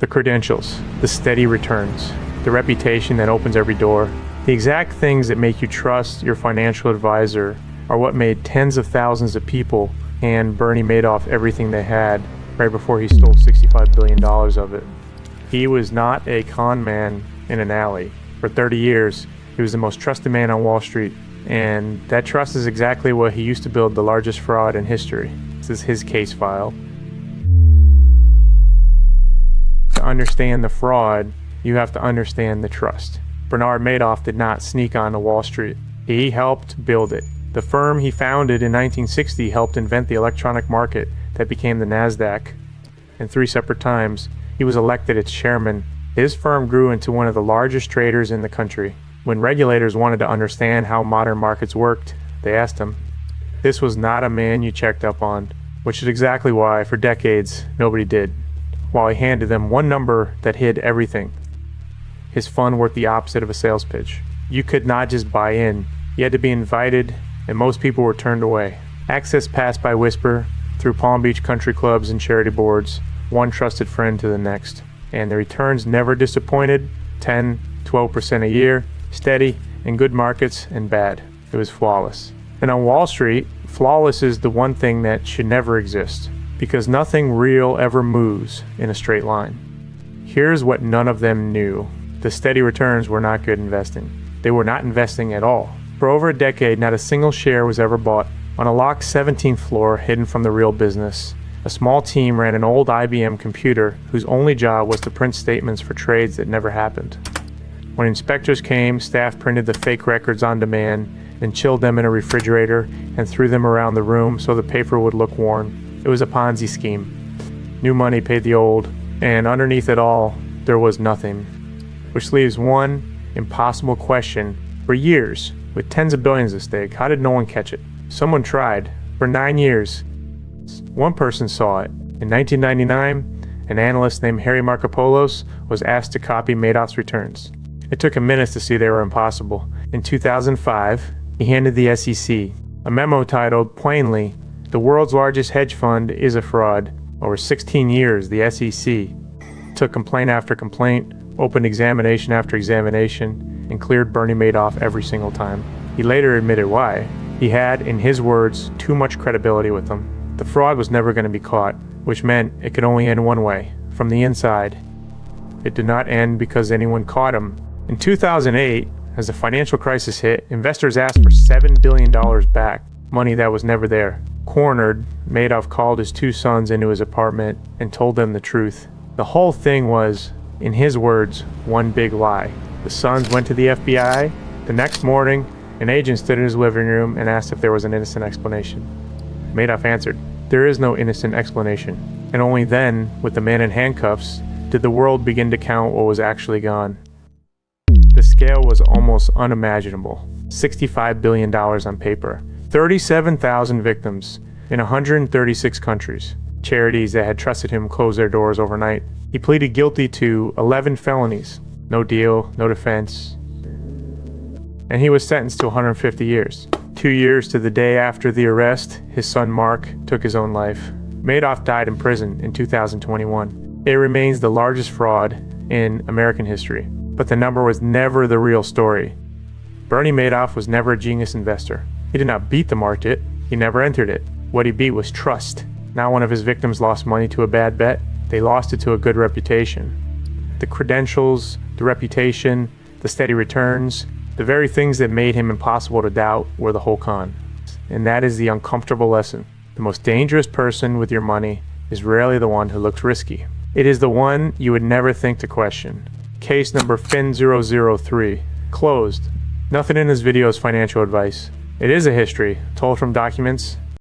The credentials, the steady returns, the reputation that opens every door. The exact things that make you trust your financial advisor are what made tens of thousands of people hand Bernie Madoff everything they had right before he stole $65 billion of it. He was not a con man in an alley. For 30 years, he was the most trusted man on Wall Street, and that trust is exactly what he used to build the largest fraud in history. This is his case file. To understand the fraud, you have to understand the trust. Bernard Madoff did not sneak onto Wall Street. He helped build it. The firm he founded in 1960 helped invent the electronic market that became the NASDAQ. And 3 separate times, he was elected its chairman. His firm grew into one of the largest traders in the country. When regulators wanted to understand how modern markets worked, they asked him. This was not a man you checked up on, which is exactly why, for decades, nobody did. While he handed them one number that hid everything. His fund worked the opposite of a sales pitch. You could not just buy in. You had to be invited, and most people were turned away. Access passed by whisper, through Palm Beach country clubs and charity boards, one trusted friend to the next. And the returns never disappointed, 10, 12% a year, steady, in good markets and bad. It was flawless. And on Wall Street, flawless is the one thing that should never exist, because nothing real ever moves in a straight line. Here's what none of them knew. The steady returns were not good investing. They were not investing at all. For over a decade, not a single share was ever bought. On a locked 17th floor, hidden from the real business, a small team ran an old IBM computer whose only job was to print statements for trades that never happened. When inspectors came, staff printed the fake records on demand and chilled them in a refrigerator and threw them around the room so the paper would look worn. It was a Ponzi scheme. New money paid the old, and underneath it all, there was nothing. Which leaves one impossible question. For years, with tens of billions at stake, how did no one catch it? Someone tried. For 9 years. One person saw it. In 1999, an analyst named Harry Markopolos was asked to copy Madoff's returns. It took him minutes to see they were impossible. In 2005, he handed the SEC a memo titled, plainly, "The world's largest hedge fund is a fraud." Over 16 years, the SEC took complaint after complaint, opened examination after examination, and cleared Bernie Madoff every single time. He later admitted why. He had, in his words, too much credibility with them. The fraud was never going to be caught, which meant it could only end one way, from the inside. It did not end because anyone caught him. In 2008, as the financial crisis hit, investors asked for $7 billion back, money that was never there. Cornered, Madoff called his 2 sons into his apartment and told them the truth. The whole thing was, in his words, one big lie. The sons went to the FBI. The next morning, an agent stood in his living room and asked if there was an innocent explanation. Madoff answered, "There is no innocent explanation." And only then, with the man in handcuffs, did the world begin to count what was actually gone. The scale was almost unimaginable. $65 billion on paper. 37,000 victims in 136 countries. Charities that had trusted him closed their doors overnight. He pleaded guilty to 11 felonies. No deal, no defense. And he was sentenced to 150 years. 2 years to the day after the arrest, his son Mark took his own life. Madoff died in prison in 2021. It remains the largest fraud in American history. But the number was never the real story. Bernie Madoff was never a genius investor. He did not beat the market. He never entered it. What he beat was trust. Not one of his victims lost money to a bad bet. They lost it to a good reputation. The credentials, the reputation, the steady returns, the very things that made him impossible to doubt were the whole con. And that is the uncomfortable lesson. The most dangerous person with your money is rarely the one who looks risky. It is the one you would never think to question. Case number FIN003. Closed. Nothing in this video is financial advice. It is a history, told from documents